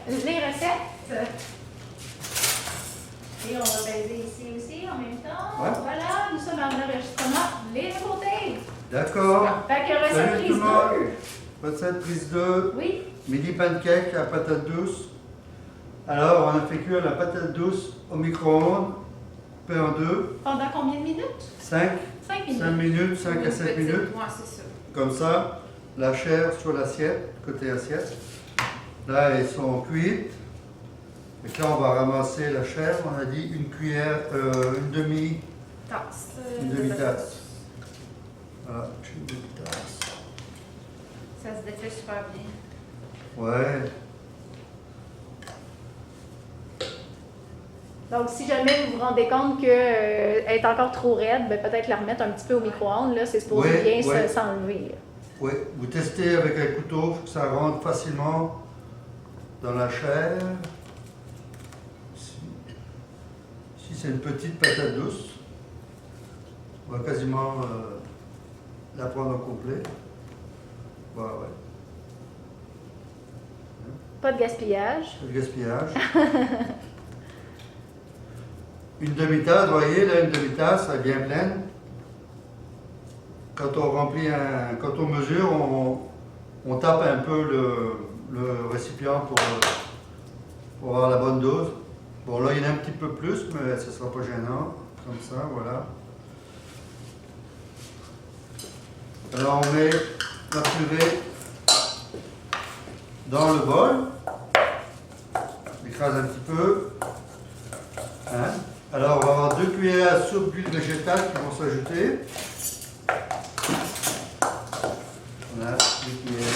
les recettes. Et on va baiser ici aussi en même temps. Ouais. Voilà, nous sommes en enregistrement. Les nouveautés. D'accord. Fait que recette Salut tout prise le monde. 2. Recette prise 2. Oui. Midi pancake à patate douce. Alors, on a fait cuire la patate douce au micro-ondes, coupée en deux. Pendant combien de minutes? 5 5 minutes. 5 minutes, 5 à 7 minutes. Ouais, c'est ça. Comme ça, la chair sur l'assiette, côté assiette. Là, elles sont cuites. Et là, on va ramasser la chair. On a dit une cuillère, une Tasse. demi-tasse. Voilà, une demi-tasse. Ça se défait super bien. Ouais. Donc, si jamais vous vous rendez compte qu'elle est encore trop raide, ben, peut-être la remettre un petit peu au micro-ondes. Là, c'est supposé Oui, bien oui. s'enlever. Oui, vous testez avec un couteau pour que ça rentre facilement dans la chair. Si c'est une petite patate douce, on va quasiment la prendre au complet. Voilà, ouais. Pas de gaspillage. Pas de gaspillage. Une demi-tasse, vous voyez, là, une demi-tasse, elle est bien pleine. Quand on remplit quand on mesure, on tape un peu le récipient pour avoir la bonne dose. Bon, là, il y en a un petit peu plus, mais ce ne sera pas gênant. Comme ça, voilà. Alors, on met la purée dans le bol. On écrase un petit peu. Hein? Alors, on va avoir 2 cuillères à soupe d'huile végétale qui vont s'ajouter. Voilà, 2 cuillères.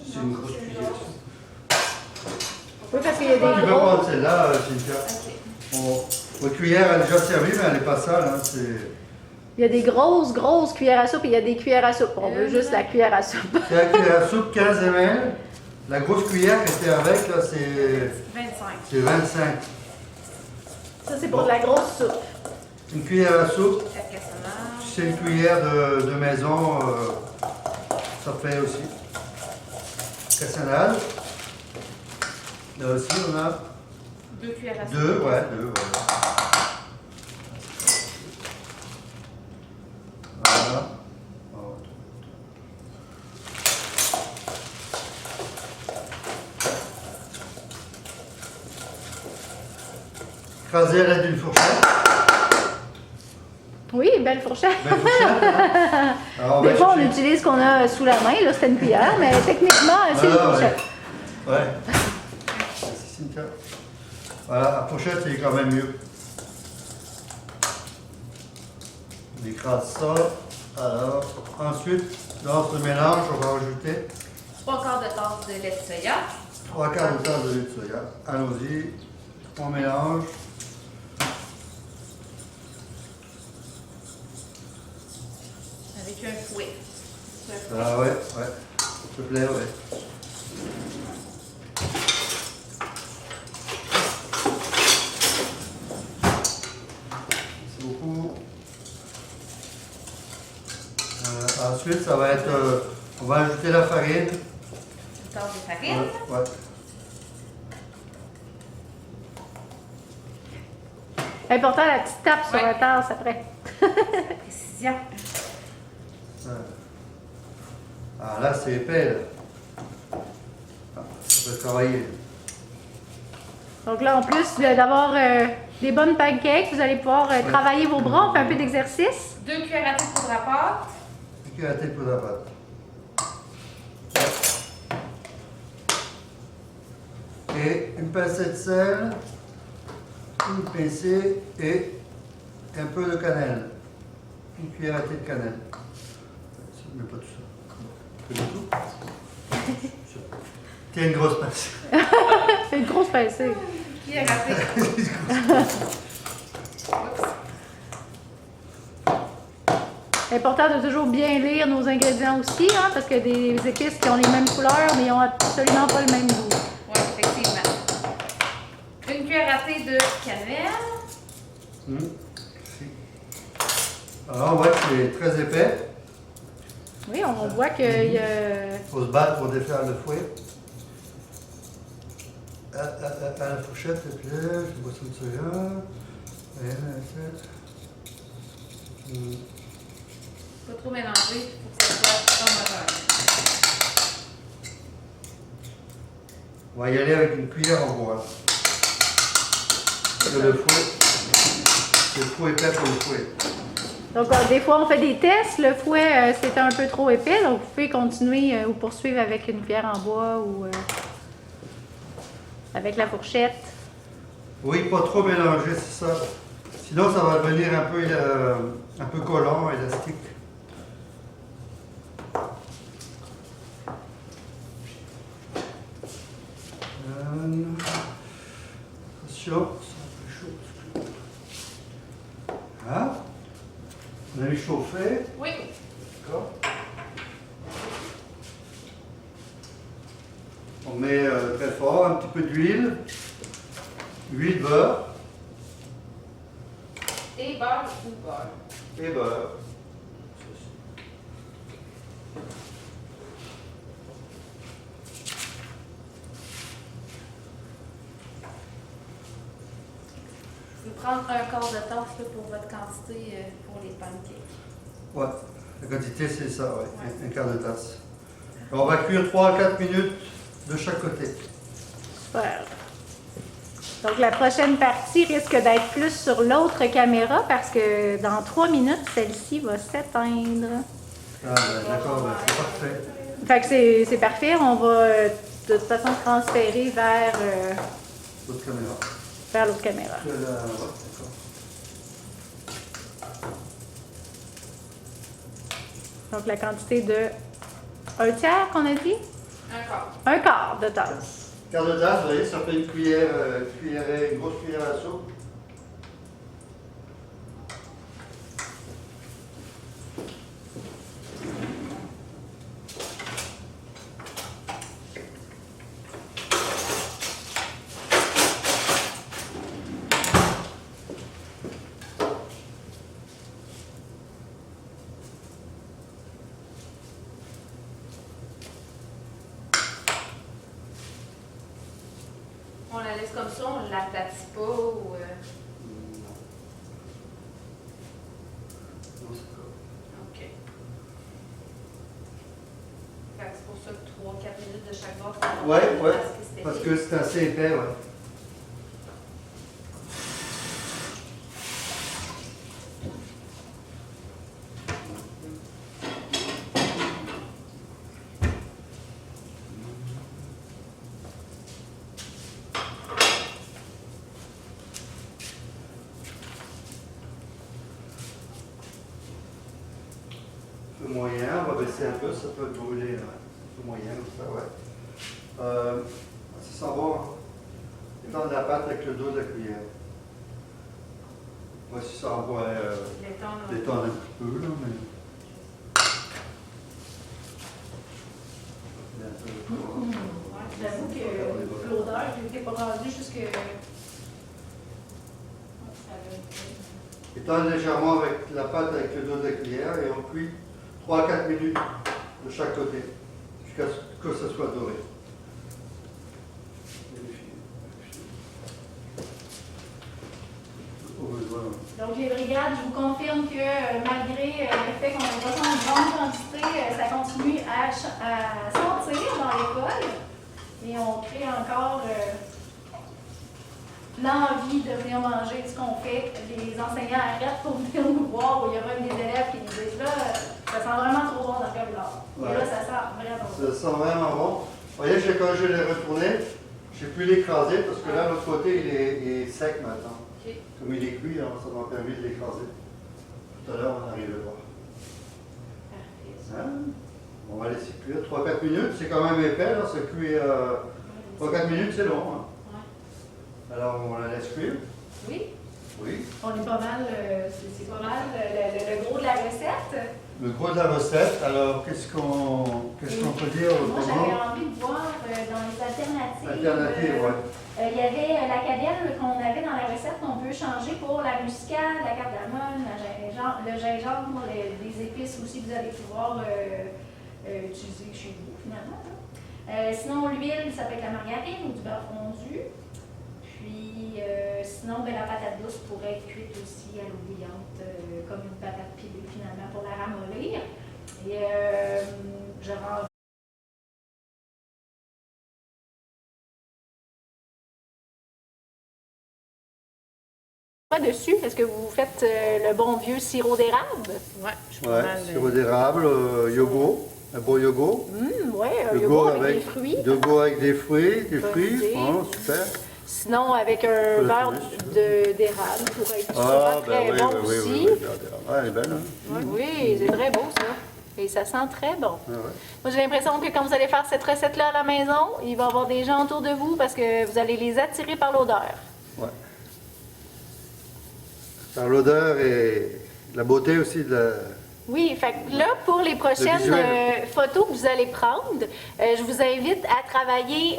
C'est une grosse cuillère. Oui, parce qu'il y a Tu des peux gros. prendre celle-là, Cynthia. Ok. Votre cuillère elle est déjà servie, mais elle n'est pas sale. Hein, Il y a des grosses cuillères à soupe et il y a des cuillères à soupe. On veut juste la cuillère à soupe. c'est la cuillère à soupe 15 ml. La grosse cuillère qui était avec, là, c'est 25. 25. Ça, c'est pour de la grosse soupe. Une cuillère à soupe, Peut-être que ça marche. c'est une cuillère de maison, ça fait aussi. Cassonade. Là aussi, on a 2 cuillères à soupe. 2, ouais, 2, voilà. Voilà. Écraser à l'aide d'une fourchette. Oui, belle fourchette. Belle fourchette, hein? Alors, Des va fois, on chercher- utilise ce qu'on a sous la main. Là, c'était une cuillère, mais techniquement, c'est une Ah, ouais. fourchette. Ouais. Merci, Cynthia. Voilà, la fourchette, c'est quand même mieux. On écrase ça. Alors, ensuite, dans ce mélange, on va rajouter 3 quarts de tasse de lait de soya. 3 quarts de tasse de lait de soya. Allons-y. On mélange. Avec un fouet. Ah ouais, ouais. S'il te plaît, ouais. Merci beaucoup. Ensuite, ça va être... on va ajouter la farine. Une tasse de farine. Ouais. Important, la petite tape sur Ouais. la tasse après. Précision. Ah, là, c'est épais, là. Ah, ça peut travailler. Donc là, en plus d'avoir des bonnes pancakes, vous allez pouvoir travailler vos bras, on fait un peu d'exercice. 2 cuillères à thé de poudre à pâte. Une cuillère à thé pour la pâte. Et une pincée de sel, une pincée et un peu de cannelle. Une cuillère à thé de cannelle. Mais pas tout ça. Pas du tout. Tiens, une grosse pincée. C'est une grosse pincée. Cuillère à thé. C'est important de toujours bien lire nos ingrédients aussi, hein, parce qu'il y a des épices qui ont les mêmes couleurs, mais ils n'ont absolument pas le même goût. Oui, effectivement. Une cuillère à thé de cannelle. Si. Alors on voit que c'est très épais. Oui, on voit qu'il y a... Il faut se battre pour défaire le fouet. À la fourchette, s'il te plaît, je vois ça une seconde. Pas trop mélanger, il faut que ça soit homogène. On va y aller avec une cuillère en bois. Parce que le fouet, c'est trop épais pour le fouet. Donc, des fois, on fait des tests. Le fouet, c'était un peu trop épais. Donc, vous pouvez continuer ou poursuivre avec une cuillère en bois ou avec la fourchette. Oui, pas trop mélanger, c'est ça. Sinon, ça va devenir un peu collant, élastique. Attention, c'est un peu chaud. Hein? On a mis chauffé. Oui. D'accord. On met très fort, un petit peu d'huile. Huile, beurre Et beurre ou beurre. et beurre. Vous pouvez prendre un quart de tasse là, pour votre quantité pour les pancakes. Ouais, la quantité c'est ça, ouais. Un quart de tasse. Alors, on va cuire 3 à 4 minutes de chaque côté. Super. Donc, la prochaine partie risque d'être plus sur l'autre caméra parce que dans 3 minutes, celle-ci va s'éteindre. Ah, ben, d'accord, ben, c'est parfait. Fait que c'est parfait. On va de toute façon transférer L'autre caméra. vers l'autre caméra. Ouais, d'accord. Donc, la quantité de 1/3 qu'on a dit? Un quart. 1/4 de tasse. Quart de tasse, vous voyez, ça fait une cuillère, une grosse cuillère à soupe. On la laisse comme ça, on ne l'aplatit pas ou. Non, c'est pas. OK. Fait que c'est pour ça que 3-4 minutes de chaque bord. c'est Ouais, bon, ouais, c'était parce fait. que c'est assez épais, ouais. Feu moyen, on va baisser un peu, ça peut brûler là. Feu moyen, comme ça, ouais. Ça sent bon, hein. Étendre la pâte avec le dos de la cuillère. Voici ça, on va L'étendre. détendre un petit peu, là, mais. J'avoue que l'odeur, je n'étais pas rendue jusque. Étendre légèrement avec la pâte avec le dos de la cuillère et on cuit 3 à 4 minutes de chaque côté, jusqu'à ce que ça soit doré. Au besoin. Donc, les brigades, je vous confirme que malgré le fait qu'on n'a pas ça en grande quantité, ça continue à sortir dans l'école. Et on crée encore l'envie de venir manger ce qu'on fait. Les enseignants arrêtent pour venir nous voir. Il y a même des élèves qui nous disent là, ça sent vraiment trop bon dans le cabinet. Ouais. Et là, ça sent vraiment bon. Ça sent vraiment bon. Vous voyez, quand je l'ai retourné, j'ai pu l'écraser parce que là, l'autre côté, il est sec maintenant. OK. Comme il est cuit, alors ça m'a permis de l'écraser. Tout à l'heure, on arrive à voir. Parfait. Hein? On va laisser cuire 3-4 minutes. C'est quand même épais, là. Ça cuit 3-4 minutes, c'est long. Hein? Ouais. Alors, on la laisse cuire. Oui. Oui. On est pas mal, c'est pas mal le gros de la recette. le gros de la recette. Alors, qu'est-ce qu'on peut dire Moi, j'avais autrement? envie de voir dans les alternatives. Alternative, ouais. Il y avait la cannelle qu'on avait dans la recette qu'on peut changer pour la muscade, la cardamome, le gingembre, des épices aussi que vous allez pouvoir utiliser chez vous finalement. Sinon, l'huile, ça peut être la margarine ou du beurre fondu. Puis, sinon, ben, la patate douce pourrait être cuite aussi à l'eau bouillante, comme une patate pilée finalement pour la ramollir. Et j'aurais dessus, est-ce que vous faites le bon vieux sirop d'érable? Ouais, je suis Ouais, pas mal. sirop d'érable, yogourt, un bon yogourt. Oui, un yogourt avec des fruits. Yogourt avec des fruits, Fruité. Oh, super. Sinon, avec un beurre d'érable pourrait être Ah, très ben bon oui, aussi. oui, ouais, elle est belle, hein? Oui, c'est très beau ça. Et ça sent très bon. Ah, ouais. Moi, j'ai l'impression que quand vous allez faire cette recette-là à la maison, il va y avoir des gens autour de vous parce que vous allez les attirer par l'odeur. Ouais. Par l'odeur et la beauté aussi de la... Oui, fait que là, pour les prochaines visuel. photos que vous allez prendre, je vous invite à travailler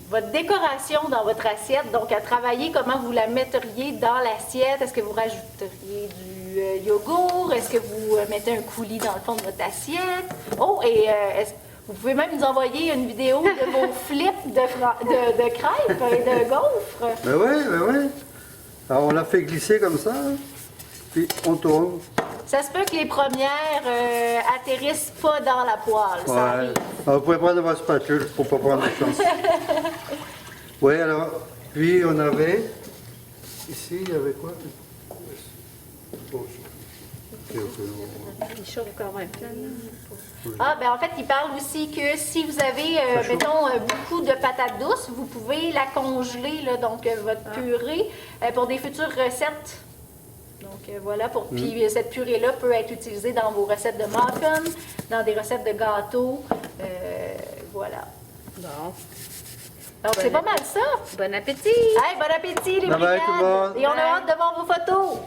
votre décoration dans votre assiette. Donc, à travailler comment vous la metteriez dans l'assiette. Est-ce que vous rajouteriez du yogourt? Est-ce que vous mettez un coulis dans le fond de votre assiette? Oh, et vous pouvez même nous envoyer une vidéo de vos flips de crêpes et de gaufres. Ben oui, ben oui. Alors, on l'a fait glisser comme ça, hein, puis on tourne. Ça se peut que les premières atterrissent pas dans la poêle, ça Ouais. arrive. Alors, vous pouvez prendre votre spatule pour ne pas prendre de chance. Oui, alors, puis on avait, ici, il y avait quoi? Oh, Il chauffe quand même. Ah, ben en fait, il parle aussi que si vous avez, mettons, beaucoup de patates douces, vous pouvez la congeler, là, donc votre purée, pour des futures recettes. Donc voilà, puis cette purée-là peut être utilisée dans vos recettes de muffins, dans des recettes de gâteaux. Voilà. Bon. Donc c'est pas mal ça. Bon appétit! Hey, bon appétit les Bye bye, tout le brigades! monde. Et on a hâte de voir vos photos!